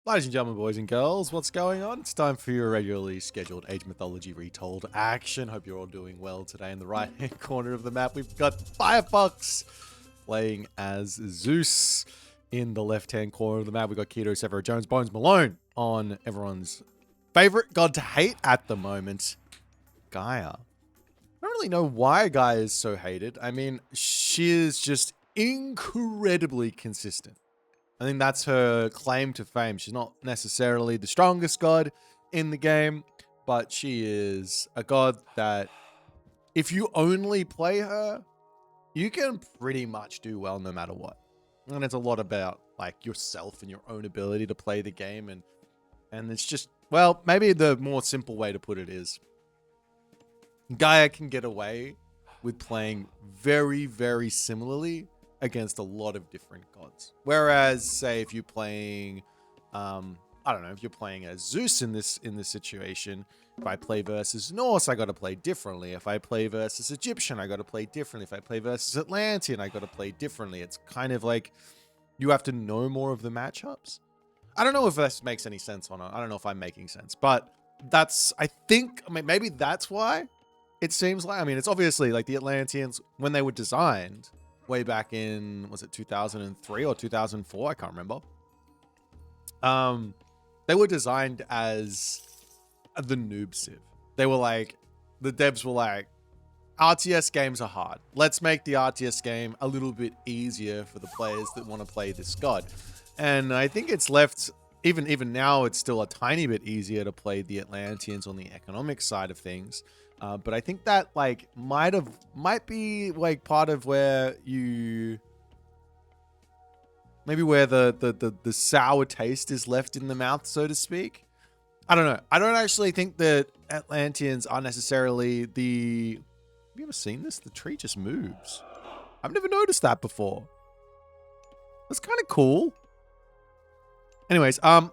Ladies and gentlemen, boys and girls, what's going on? It's time for your regularly scheduled Age Mythology Retold action. Hope you're all doing well today. In the right-hand corner of the map, we've got Firefox playing as Zeus. In the left-hand corner of the map, we've got Keto, Severo, Jones, Bones, Malone on everyone's favorite god to hate at the moment, Gaia. I don't really know why Gaia is so hated. I mean, she is just incredibly consistent. I think that's her claim to fame. She's not necessarily the strongest god in the game, but she is a god that if you only play her, you can pretty much do well no matter what. And it's a lot about like yourself and your own ability to play the game. And it's just, well, maybe the more simple way to put it is Gaia can get away with playing very, very similarly against a lot of different gods. Whereas, say, if you're playing, I don't know, if you're playing as Zeus in this situation, if I play versus Norse, I got to play differently. If I play versus Egyptian, I got to play differently. If I play versus Atlantean, I got to play differently. It's kind of like you have to know more of the matchups. I don't know if this makes any sense or not. I don't know if I'm making sense, but that's, I think, I mean, maybe that's why it seems like, I mean, it's obviously like the Atlanteans, when they were designed, way back in, was it 2003 or 2004? I can't remember. They were designed as the noob civ. They were like, the devs were like, RTS games are hard. Let's make the RTS game a little bit easier for the players that want to play this god. And I think it's left, even now, it's still a tiny bit easier to play the Atlanteans on the economic side of things. But I think that like might be like part of where you maybe where the sour taste is left in the mouth, so to speak. I don't know. I don't actually think that Atlanteans are necessarily the. Have you ever seen this? The tree just moves. I've never noticed that before. That's kind of cool. Anyways, I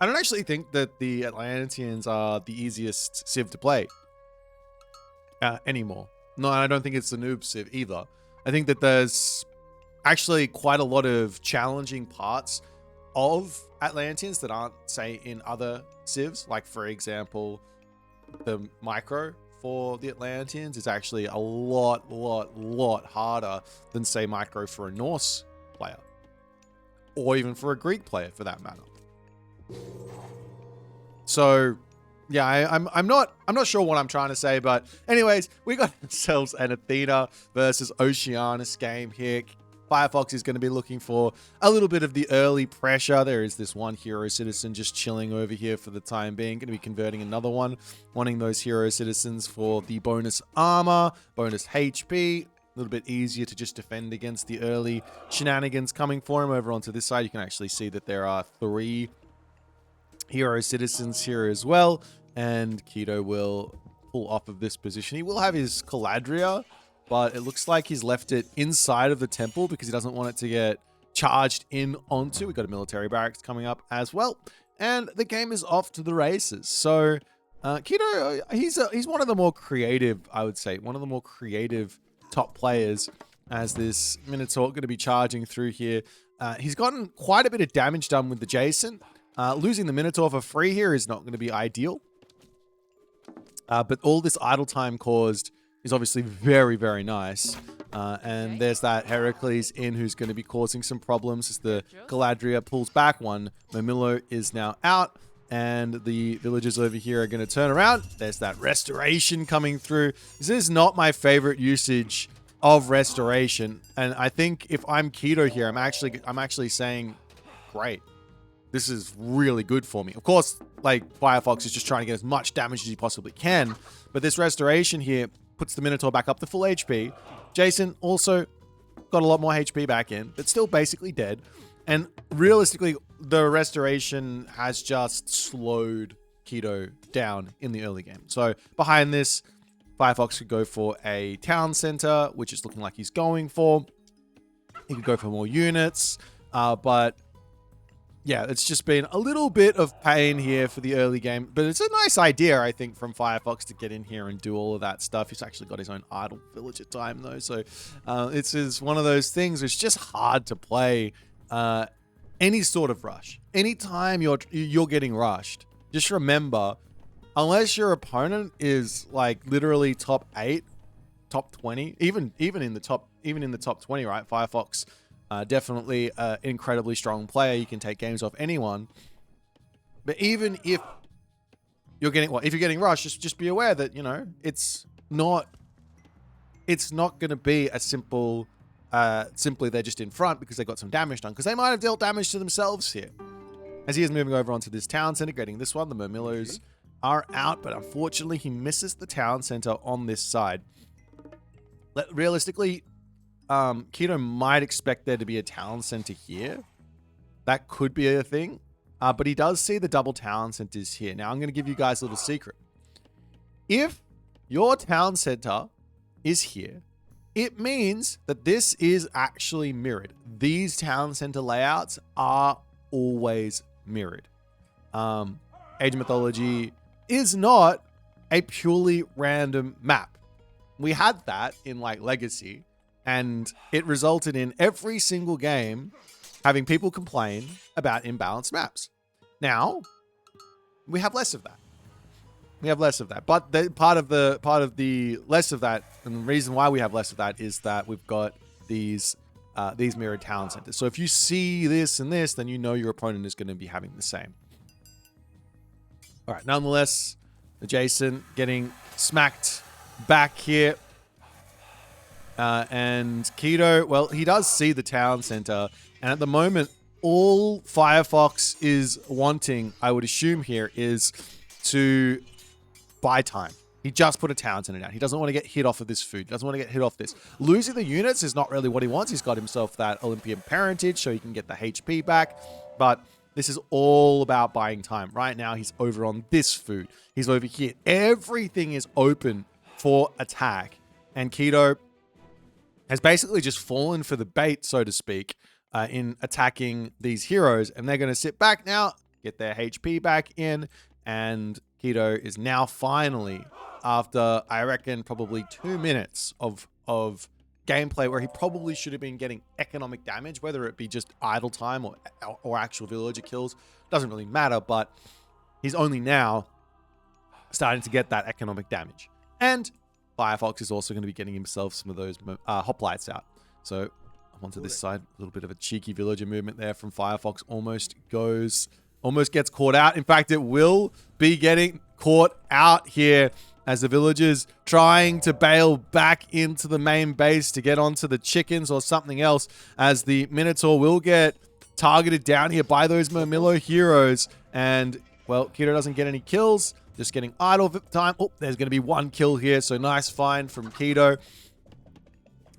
don't actually think that the Atlanteans are the easiest civ to play. Anymore. No, I don't think it's the noob civ either. I think that there's actually quite a lot of challenging parts of Atlanteans that aren't, say, in other civs. Like, for example, the micro for the Atlanteans is actually a lot harder than, say, micro for a Norse player. Or even for a Greek player, for that matter. So yeah, I'm not sure what I'm trying to say, but anyways, we got ourselves an Athena versus Oceanus game here. Firefox is going to be looking for a little bit of the early pressure. There is this one hero citizen just chilling over here for the time being. Going to be converting another one, wanting those hero citizens for the bonus armor, bonus HP. A little bit easier to just defend against the early shenanigans coming for him. Over onto this side, you can actually see that there are 3 hero citizens here as well, and Keto will pull off of this position. He will have his Caladria, but it looks like he's left it inside of the temple because he doesn't want it to get charged in onto. We've got a military barracks coming up as well, and the game is off to the races. So Keto, he's one of the more creative, I would say, one of the more creative top players as this Minotaur going to be charging through here. He's gotten quite a bit of damage done with the Jason. Losing the Minotaur for free here is not going to be ideal. But all this idle time caused is obviously very, very nice. And there's that Heracles in who's going to be causing some problems as the Galadria pulls back one. Momillo is now out. And the villagers over here are going to turn around. There's that restoration coming through. This is not my favorite usage of restoration. And I think if I'm Keto here, I'm actually saying, great. This is really good for me. Of course, like, Firefox is just trying to get as much damage as he possibly can. But this restoration here puts the Minotaur back up to full HP. Jason also got a lot more HP back in, but still basically dead. And realistically, the restoration has just slowed Keto down in the early game. So behind this, Firefox could go for a town center, which is looking like he's going for. He could go for more units, but yeah, it's just been a little bit of pain here for the early game, but it's a nice idea, I think, from Firefox to get in here and do all of that stuff. He's actually got his own idle villager time, though, so it's one of those things. It's just hard to play any sort of rush, anytime you're getting rushed, just remember, unless your opponent is like literally top 8, top 20, even in the top 20, right? Firefox, definitely an incredibly strong player. You can take games off anyone. But even if you're getting rushed, just be aware that, you know, it's not going to be a simple, simply they're just in front because they got some damage done, because they might have dealt damage to themselves here. As he is moving over onto this town center, getting this one, the Murmillos are out, but unfortunately he misses the town center on this side. Realistically, Keto might expect there to be a town center here. That could be a thing. But he does see the double town centers here. Now, I'm going to give you guys a little secret. If your town center is here, it means that this is actually mirrored. These town center layouts are always mirrored. Age of Mythology is not a purely random map. We had that in like Legacy, and it resulted in every single game having people complain about imbalanced maps. Now, we have less of that. But part of the less of that, and the reason why we have less of that, is that we've got these mirrored town centers. So if you see this and this, then you know your opponent is going to be having the same. All right, nonetheless, adjacent getting smacked back here. And Keto, well, he does see the town center, and at the moment, all Firefox is wanting, I would assume here, is to buy time. He just put a town center down. He doesn't want to get hit off of this food. He doesn't want to get hit off this. Losing the units is not really what he wants. He's got himself that Olympian parentage so he can get the HP back, but this is all about buying time. Right now, he's over on this food. He's over here. Everything is open for attack, and Keto has basically just fallen for the bait, so to speak, in attacking these heroes, and they're going to sit back now, get their HP back in, and Keto is now finally, after I reckon probably 2 minutes of gameplay where he probably should have been getting economic damage, whether it be just idle time or actual villager kills, doesn't really matter, but he's only now starting to get that economic damage. And Firefox is also going to be getting himself some of those hoplites out. So onto this side, a little bit of a cheeky villager movement there from Firefox. Almost gets caught out. In fact, it will be getting caught out here as the villagers trying to bail back into the main base to get onto the chickens or something else, as the Minotaur will get targeted down here by those Murmillo heroes. And, well, Keto doesn't get any kills, just getting idle time. Oh, there's going to be one kill here, so nice find from Keto.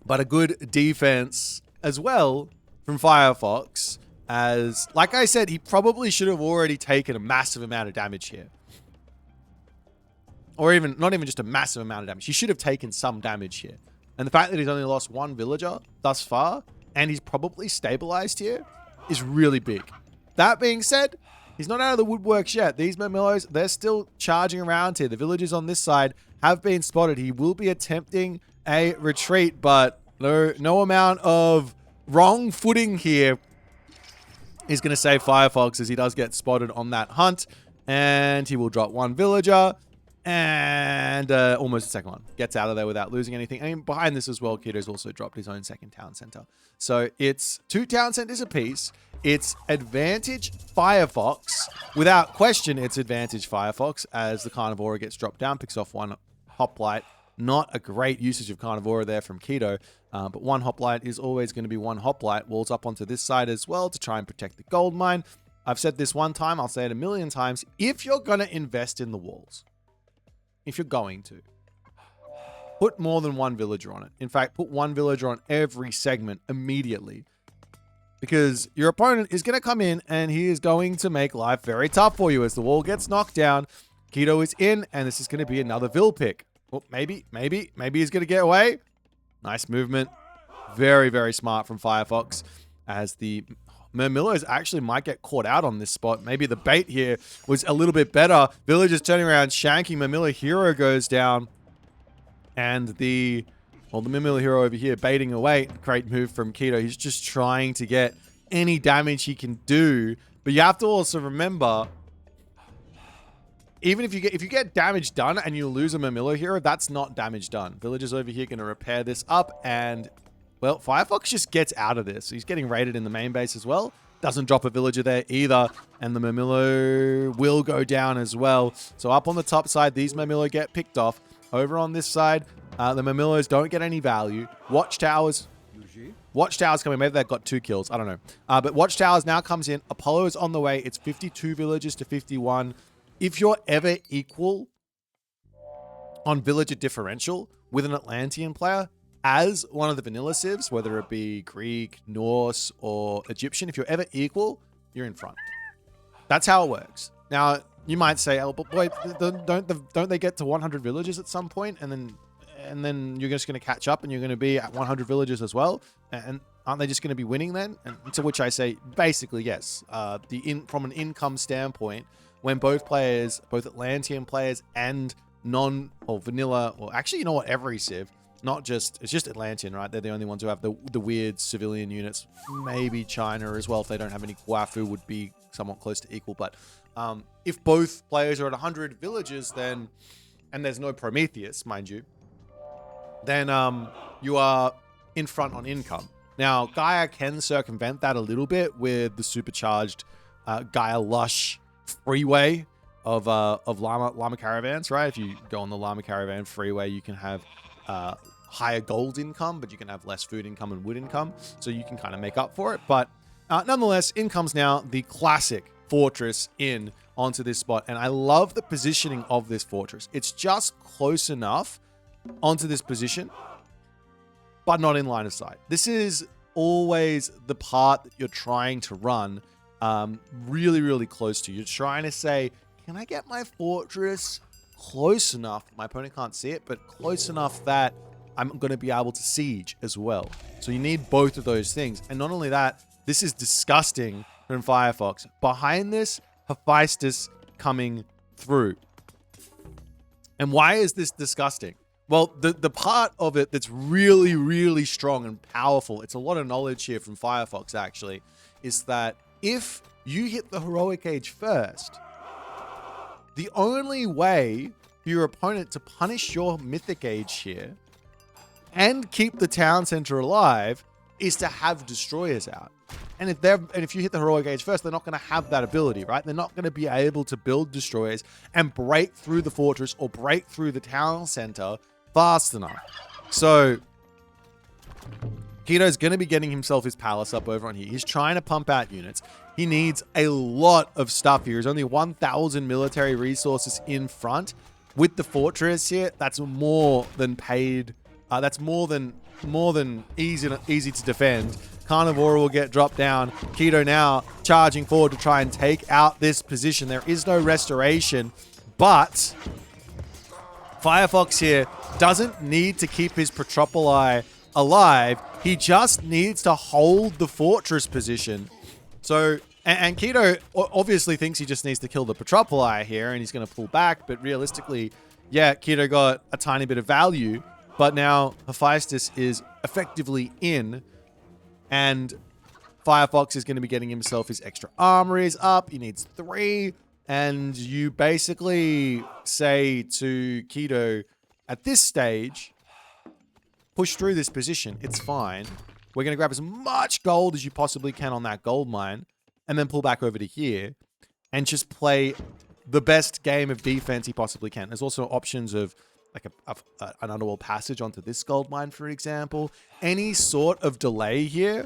But a good defense as well from Firefox, as, like I said, he probably should have already taken a massive amount of damage here. Or even, not even just a massive amount of damage. He should have taken some damage here. And the fact that he's only lost one villager thus far, and he's probably stabilized here, is really big. That being said, he's not out of the woodworks yet. These Murmillos, they're still charging around here. The villagers on this side have been spotted. He will be attempting a retreat, but no amount of wrong footing here is going to save Firefox, as he does get spotted on that hunt. And he will drop one villager. And almost a second one. Gets out of there without losing anything. And behind this as well, Keto's also dropped his own second town center. So it's 2 town centers apiece. It's advantage Firefox. Without question, it's advantage Firefox, as the Carnivora gets dropped down, picks off one hoplite. Not a great usage of Carnivora there from Keto, but one hoplite is always going to be one hoplite. Walls up onto this side as well to try and protect the gold mine. I've said this one time, I'll say it a million times. If you're going to invest in the walls, if you're going to, put more than one villager on it. In fact, put one villager on every segment immediately, because your opponent is going to come in and he is going to make life very tough for you as the wall gets knocked down. Keto is in, and this is going to be another Vil pick. Oh, maybe he's going to get away. Nice movement. Very, very smart from Firefox, as the Murmillos actually might get caught out on this spot. Maybe the bait here was a little bit better. Villagers turning around, shanking. Murmillo hero goes down. And the Murmillo hero over here baiting away. Great move from Keto. He's just trying to get any damage he can do. But you have to also remember, even if you get damage done and you lose a Mamillo hero, that's not damage done. Villagers over here going to repair this up, and well, Firefox just gets out of this. He's getting raided in the main base as well. Doesn't drop a villager there either, and the Mamillo will go down as well. So up on the top side, these Mamillo get picked off. Over on this side, the Mamillos don't get any value. Watchtowers coming. Maybe they've got 2 kills. I don't know. But Watchtowers now comes in. Apollo is on the way. It's 52 villagers to 51. If you're ever equal on villager differential with an Atlantean player, as one of the vanilla civs, whether it be Greek, Norse, or Egyptian, if you're ever equal, you're in front. That's how it works. Now, you might say, oh, but boy, don't they get to 100 villagers at some point, and then you're just going to catch up and you're going to be at 100 villagers as well? And aren't they just going to be winning then? And to which I say, basically, yes. From an income standpoint, when both players, both Atlantean players and vanilla, or actually, you know what, every civ, it's just Atlantean, right? They're the only ones who have the weird civilian units. Maybe China as well, if they don't have any Guafu, would be somewhat close to equal. But if both players are at 100 villagers, then, and there's no Prometheus, mind you, then you are in front on income. Now, Gaia can circumvent that a little bit with the supercharged Gaia Lush freeway of llama caravans, right? If you go on the llama caravan freeway, you can have higher gold income, but you can have less food income and wood income, so you can kind of make up for it. But nonetheless, in comes now the classic fortress in onto this spot, and I love the positioning of this fortress. It's just close enough onto this position, but not in line of sight. This is always the part that you're trying to run really, really close to. You're trying to say, can I get my fortress close enough? My opponent can't see it, but close enough that I'm going to be able to siege as well. So you need both of those things. And not only that, this is disgusting from Firefox. Behind this, Hephaestus coming through. And why is this disgusting? Well, the part of it that's really, really strong and powerful, it's a lot of knowledge here from Firefox actually, is that if you hit the heroic age first, the only way for your opponent to punish your mythic age here and keep the town center alive is to have destroyers out. And if you hit the heroic age first, they're not going to have that ability, right? They're not going to be able to build destroyers and break through the fortress or break through the town center fast enough. So Keto's going to be getting himself his palace up over on here. He's trying to pump out units. He needs a lot of stuff here. There's only 1,000 military resources in front. With the fortress here, that's more than paid. That's more than easy to defend. Carnivore will get dropped down. Keto now charging forward to try and take out this position. There is no restoration, but Firefox here doesn't need to keep his Petropoli alive. He just needs to hold the fortress position. So, and Keto obviously thinks he just needs to kill the Petropoli here, and he's going to pull back. But realistically, yeah, Keto got a tiny bit of value, but now Hephaestus is effectively in, and Firefox is going to be getting himself his extra armories up. He needs 3, and you basically say to Keto, at this stage, push through this position. It's fine. We're going to grab as much gold as you possibly can on that gold mine, and then pull back over to here and just play the best game of defense he possibly can. There's also options of like an underworld passage onto this gold mine, for example. Any sort of delay here,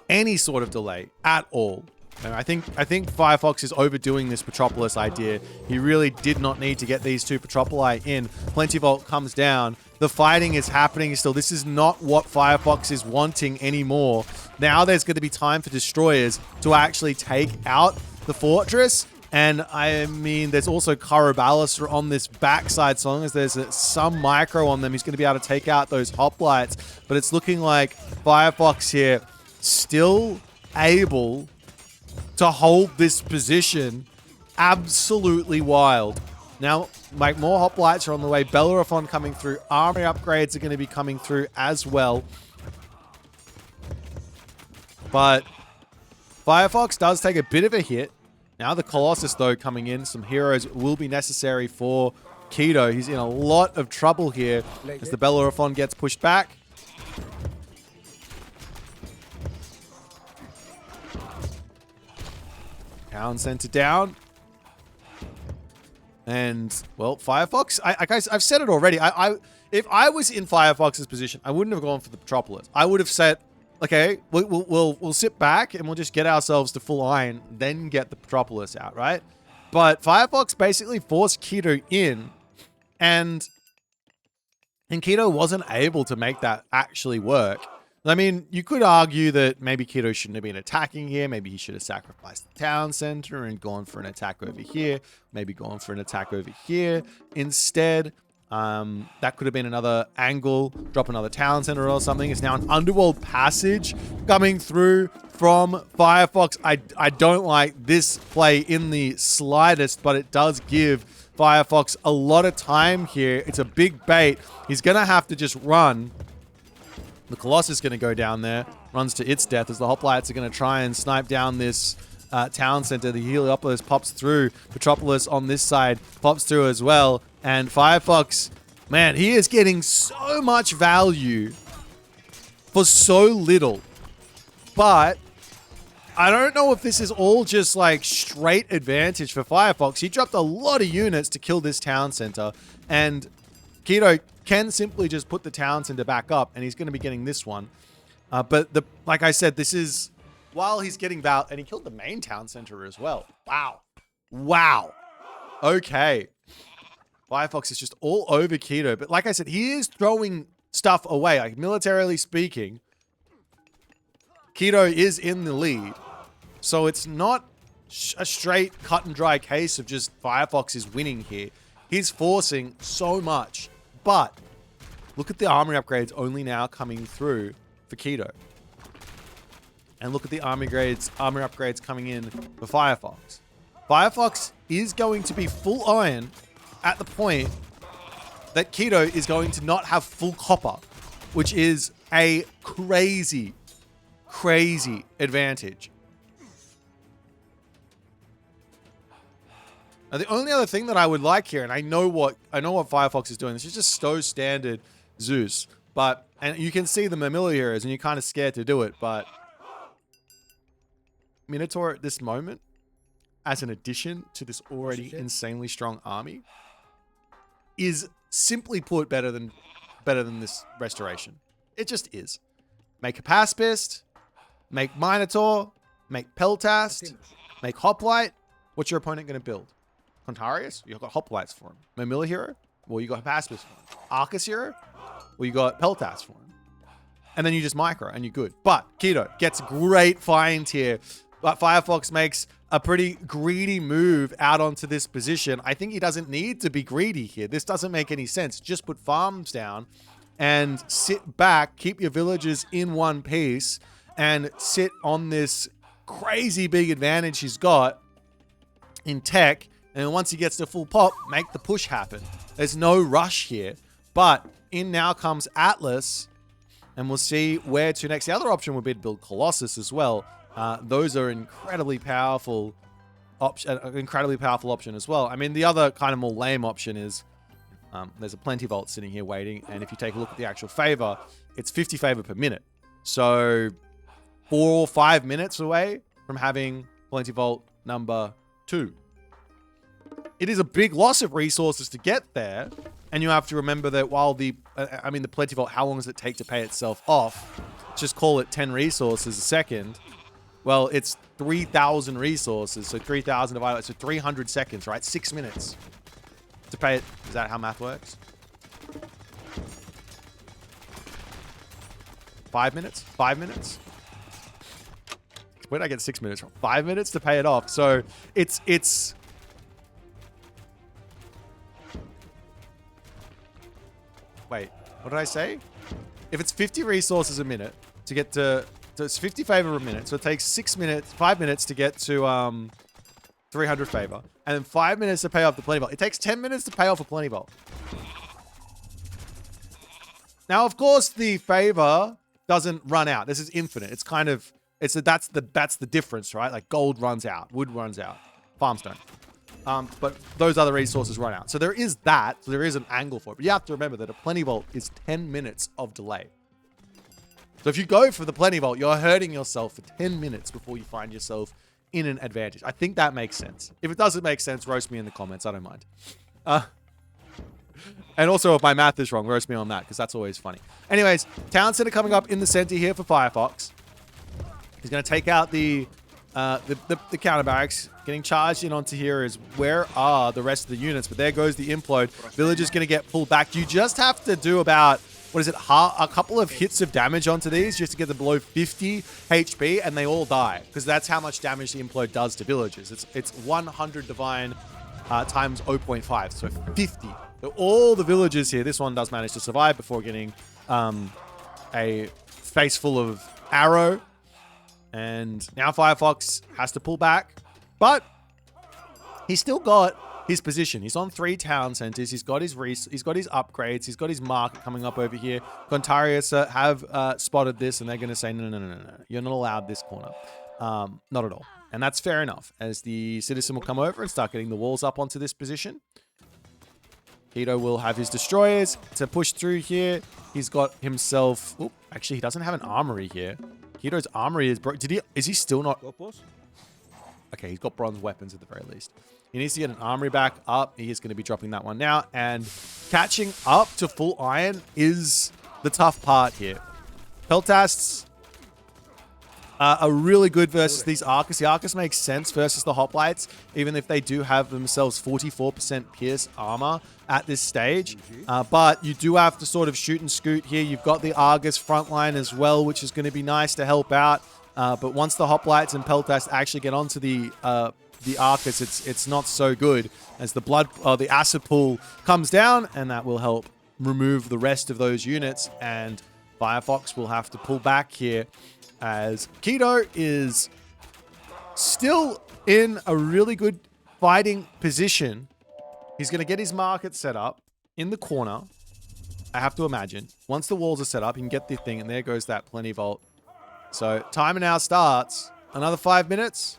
any sort of delay at all. And I think Firefox is overdoing this Petropolis idea. He really did not need to get these 2 Petropoli in. Plenty Vault comes down. The fighting is happening still. This is not what Firefox is wanting anymore. Now there's going to be time for destroyers to actually take out the fortress. And I mean, there's also Caraballis on this backside, so long as there's some micro on them, he's going to be able to take out those hoplites. But it's looking like Firefox here still able to hold this position. Absolutely wild. Now, like, more hoplites are on the way. Bellerophon coming through. Army upgrades are going to be coming through as well. But Firefox does take a bit of a hit. Now the Colossus, though, coming in. Some heroes will be necessary for Keto. He's in a lot of trouble here as the Bellerophon gets pushed back. Town center down. And, well, Firefox, guys, I've said it already. If I was in Firefox's position, I wouldn't have gone for the Metropolis. I would have said, okay, we'll sit back and we'll just get ourselves to full iron, then get the Metropolis out, right? But Firefox basically forced Keto in, and Keto wasn't able to make that actually work. I mean, you could argue that maybe Keto shouldn't have been attacking here. Maybe he should have sacrificed the town center and gone for an attack over here. Maybe gone for an attack over here instead. That could have been another angle. Drop another town center or something. It's now an underworld passage coming through from Firefox. I don't like this play in the slightest, but it does give Firefox a lot of time here. It's a big bait. He's going to have to just run. The Colossus is going to go down there, runs to its death as the Hoplites are going to try and snipe down this town center. The Heliopolis pops through. Metropolis on this side pops through as well. And Firefox, man, he is getting so much value for so little. But I don't know if this is all just like straight advantage for Firefox. He dropped a lot of units to kill this town center. And Keto can simply just put the town center back up, and he's going to be getting this one. But like I said, this is while he's getting Val, and he killed the main town center as well. Wow. Wow. Okay. Firefox is just all over Keto. But like I said, he is throwing stuff away. Like militarily speaking, Keto is in the lead. So it's not a straight cut and dry case of just Firefox is winning here. He's forcing so much. But look at the armory upgrades only now coming through for Keto. And look at the armory upgrades coming in for Firefox. Firefox is going to be full iron at the point that Keto is going to not have full copper, which is a crazy, crazy advantage. Now, the only other thing that I would like here, and I know what Firefox is doing. This is just so standard Zeus, and you can see the Mamilla heroes, and you're kind of scared to do it. But Minotaur at this moment, as an addition to this already insanely strong army, is simply put better than this restoration. It just is. Make a Paspist, make Minotaur, make Peltast, make Hoplite. What's your opponent going to build? Contarius? You've got Hoplites for him. Mamilla hero? Well, you got Paspist for him. Arcus hero? Well, you got Peltast for him. And then you just micro and you're good. But Keto gets great find here. But Firefox makes a pretty greedy move out onto this position. I think he doesn't need to be greedy here. This doesn't make any sense. Just put farms down and sit back, keep your villagers in one piece, and sit on this crazy big advantage he's got in tech. And once he gets to full pop, make the push happen. There's no rush here. But in now comes Atlas, and we'll see where to next. The other option would be to build Colossus as well. Those are incredibly powerful option as well. I mean, the other kind of more lame option is there's a Plenty Vault sitting here waiting, and if you take a look at the actual favor, it's 50 favor per minute. So 4 or 5 minutes away from having Plenty Vault number 2. It is a big loss of resources to get there, and you have to remember that while the Plenty Vault, how long does it take to pay itself off? Just call it 10 resources a second. Well, it's 3,000 resources, so 3,000 divided by, so 300 seconds, right? 6 minutes to pay it. Is that how math works? 5 minutes? 5 minutes? Where did I get 6 minutes from? 5 minutes to pay it off. So it's wait, what did I say? If it's 50 resources a minute to get to, so it's 50 favor a minute, so it takes 5 minutes to get to 300 favor, and then 5 minutes to pay off the Plenty Vault. It takes 10 minutes to pay off a Plenty Vault. Now, of course, the favor doesn't run out. This is infinite. It's kind of That's the difference, right? Like gold runs out, wood runs out, farmstone. But those other resources run out. So there is that. So there is an angle for it. But you have to remember that a plenty vault is 10 minutes of delay. So if you go for the plenty vault, you're hurting yourself for 10 minutes before you find yourself in an advantage. I think that makes sense. If it doesn't make sense, roast me in the comments. I don't mind. And also, if my math is wrong, roast me on that, because that's always funny. Anyways, town center coming up in the center here for Firefox. He's going to take out the counter barracks. Getting charged in onto here is where are the rest of the units? But there goes the implode. Village is going to get pulled back. You just have to do about, what is it, a couple of hits of damage onto these just to get them below 50 HP, and they all die. Because that's how much damage the implode does to villagers. It's 100 divine times 0.5, so 50. So all the villagers here, this one does manage to survive before getting a face full of arrow. And now Firefox has to pull back. But he's still got his position. He's on 3 town centers. He's got his upgrades. He's got his market coming up over here. Gontarius have spotted this, and they're going to say, no. You're not allowed this corner. Not at all. And that's fair enough, as the citizen will come over and start getting the walls up onto this position. Keto will have his destroyers to push through here. He's got himself... Oh, actually, he doesn't have an armory here. Keto's armory is broke. Is he still not... Okay, he's got bronze weapons at the very least. He needs to get an armory back up. He is going to be dropping that one now. And catching up to full iron is the tough part here. Peltasts are really good versus these Arcus. The Arcus makes sense versus the Hoplites, even if they do have themselves 44% pierce armor at this stage. But you do have to sort of shoot and scoot here. You've got the Argus frontline as well, which is going to be nice to help out. But once the Hoplites and Peltasts actually get onto the Arcus, it's not so good, as the acid pool comes down, and that will help remove the rest of those units. And Firefox will have to pull back here, as Keto is still in a really good fighting position. He's going to get his market set up in the corner, I have to imagine. Once the walls are set up, he can get the thing, and there goes that plenty vault. So timer now starts. Another 5 minutes,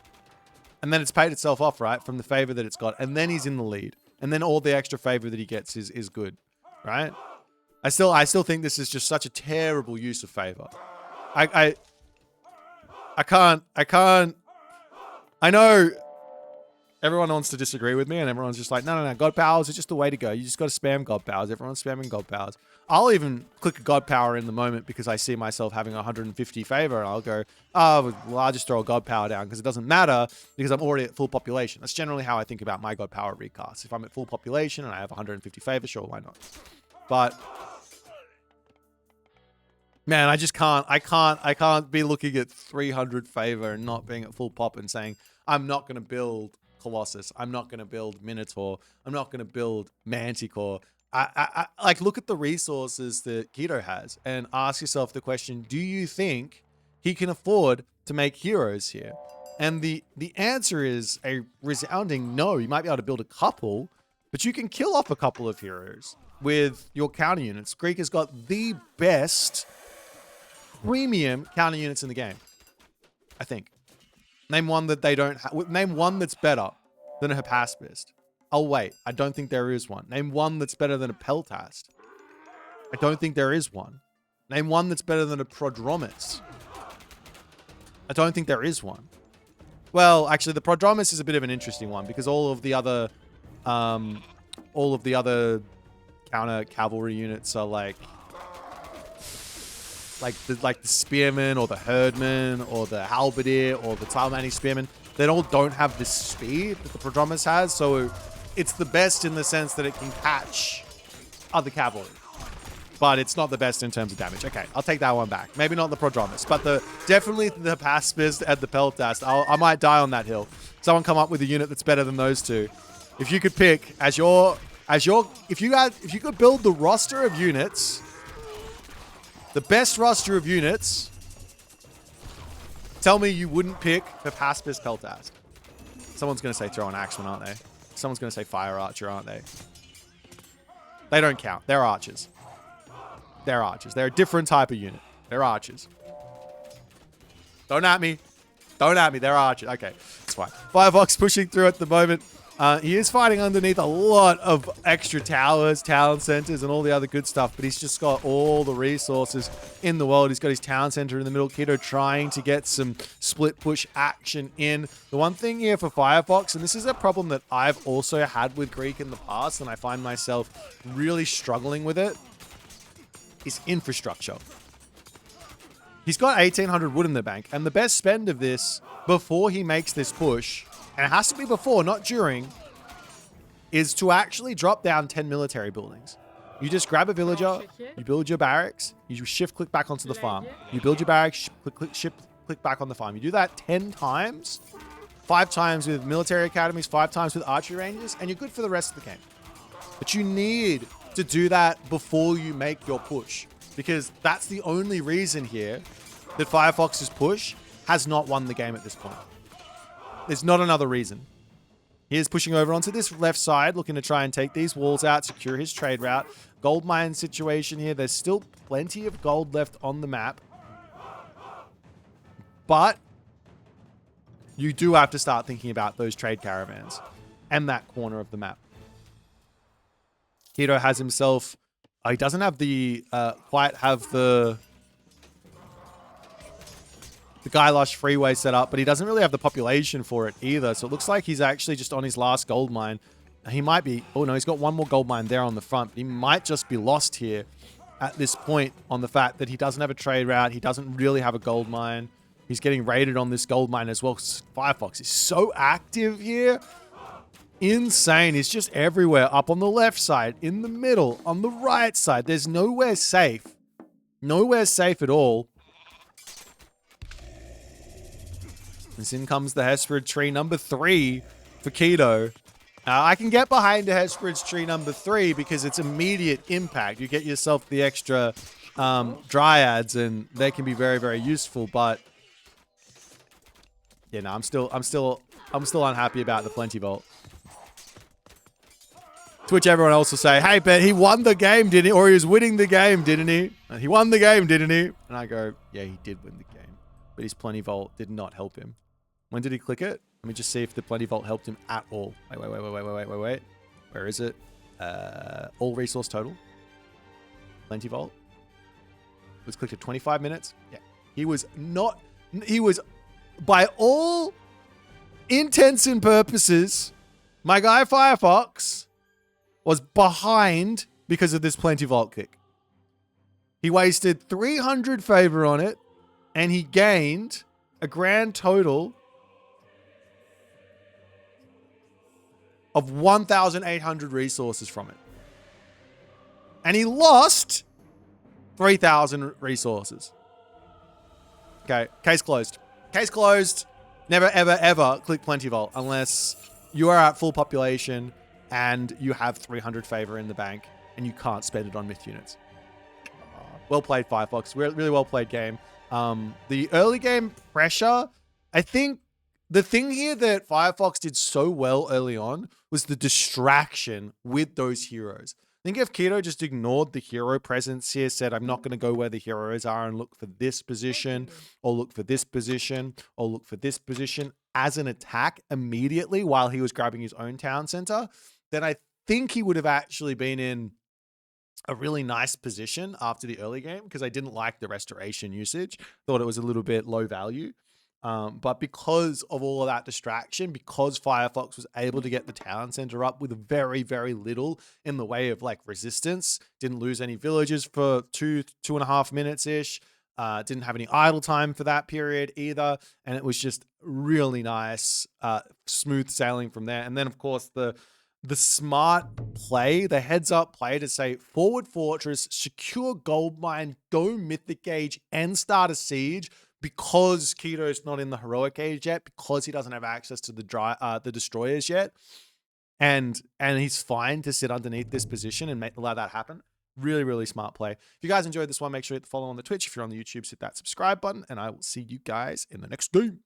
and then it's paid itself off, right, from the favor that it's got. And then he's in the lead. And then all the extra favor that he gets is good, right? I still think this is just such a terrible use of favor. I can't. I know everyone wants to disagree with me, and everyone's just like, no. God powers is just the way to go. You just got to spam God powers. Everyone's spamming God powers. I'll even click a God power in the moment because I see myself having 150 favor, and I'll go, well, I'll just throw a God power down because it doesn't matter because I'm already at full population. That's generally how I think about my God power recasts. If I'm at full population and I have 150 favor, sure, why not? But man, I just can't. I can't be looking at 300 favor and not being at full pop and saying, I'm not going to build Colossus. I'm not going to build Minotaur. I'm not going to build Manticore. I like, look at the resources that Keto has and ask yourself the question, do you think he can afford to make heroes here? And the answer is a resounding no. You might be able to build a couple, but you can kill off a couple of heroes with your counter units. Greek has got the best premium counter units in the game, I think. Name one that they don't have. Name one that's better than a Hypaspist. Oh, wait. I don't think there is one. Name one that's better than a Peltast. I don't think there is one. Name one that's better than a Prodromus. I don't think there is one. Well, actually, the Prodromus is a bit of an interesting one because all of the other counter cavalry units are like the spearmen or the herdmen or the halberdier or the Talmani spearmen. They all don't have the speed that the Prodromus has, so it's the best in the sense that it can catch other cavalry. But it's not the best in terms of damage. Okay, I'll take that one back. Maybe not the Prodromus, but definitely the Paspist and the Peltast. I might die on that hill. Someone come up with a unit that's better than those two. If you could pick if you could build the roster of units, the best roster of units, tell me you wouldn't pick the Paspist Peltast. Someone's going to say throw an axeman, aren't they? Someone's going to say fire archer, aren't they? They don't count. They're archers. They're archers. They're a different type of unit. They're archers. Don't at me. Don't at me. They're archers. Okay, it's fine. Firefox pushing through at the moment. He is fighting underneath a lot of extra towers, town centers, and all the other good stuff, but he's just got all the resources in the world. He's got his town center in the middle. Keto trying to get some split push action in. The one thing here for Firefox, and this is a problem that I've also had with Greek in the past, and I find myself really struggling with it, is infrastructure. He's got 1,800 wood in the bank, and the best spend of this before he makes this push, and it has to be before, not during, is to actually drop down 10 military buildings. You just grab a villager, you build your barracks, you shift click back onto the farm. You build your barracks, shift click back on the farm. You do that 10 times, 5 times with military academies, 5 times with archery ranges, and you're good for the rest of the game. But you need to do that before you make your push, because that's the only reason here that Firefox's push has not won the game at this point. There's not another reason. He is pushing over onto this left side, looking to try and take these walls out, secure his trade route. Gold mine situation here. There's still plenty of gold left on the map. But you do have to start thinking about those trade caravans and that corner of the map. Keto has himself... he doesn't have the... quite have the Kailash freeway set up, but he doesn't really have the population for it either. So it looks like he's actually just on his last gold mine. He might be... oh no, he's got one more gold mine there on the front. But he might just be lost here at this point on the fact that he doesn't have a trade route. He doesn't really have a gold mine. He's getting raided on this gold mine as well. Firefox is so active here. Insane. He's just everywhere. Up on the left side, in the middle, on the right side. There's nowhere safe. Nowhere safe at all. And in comes the Hesperid tree number 3 for Keto. I can get behind the Hesperid's tree number 3 because it's immediate impact. You get yourself the extra dryads, and they can be very, very useful. But yeah, no, I'm still unhappy about the Plenty Vault. To which everyone else will say, "Hey, but he won the game, didn't he? Or he was winning the game, didn't he? He won the game, didn't he?" And I go, "Yeah, he did win the game, but his Plenty Vault did not help him." When did he click it? Let me just see if the Plenty Vault helped him at all. Wait. Where is it? All resource total. Plenty Vault. Was clicked at 25 minutes. Yeah. He was, by all intents and purposes, my guy Firefox was behind because of this Plenty Vault kick. He wasted 300 favor on it, and he gained a grand total of 1,800 resources from it. And he lost 3,000 resources. Okay, case closed. Case closed. Never, ever, ever click Plenty Vault unless you are at full population and you have 300 favor in the bank and you can't spend it on myth units. Well played, Firefox. Really well played game. The early game pressure, I think the thing here that Firefox did so well early on was the distraction with those heroes. I think if Keto just ignored the hero presence here, said, "I'm not going to go where the heroes are and look for this position, or look for this position, or look for this position as an attack immediately while he was grabbing his own town center," then I think he would have actually been in a really nice position after the early game, because I didn't like the restoration usage. Thought it was a little bit low value. But because of all of that distraction, because Firefox was able to get the town center up with very, very little in the way of like resistance, didn't lose any villagers for 2.5 minutes-ish, didn't have any idle time for that period either. And it was just really nice, smooth sailing from there. And then of course the smart play, the heads up play to say forward fortress, secure gold mine, go mythic age and start a siege, because Keto's not in the heroic age yet, because he doesn't have access to the destroyers yet, and he's fine to sit underneath this position and allow that happen. Really, really smart play. If you guys enjoyed this one, make sure you hit the follow on the Twitch. If you're on the YouTube, hit that subscribe button, and I will see you guys in the next game.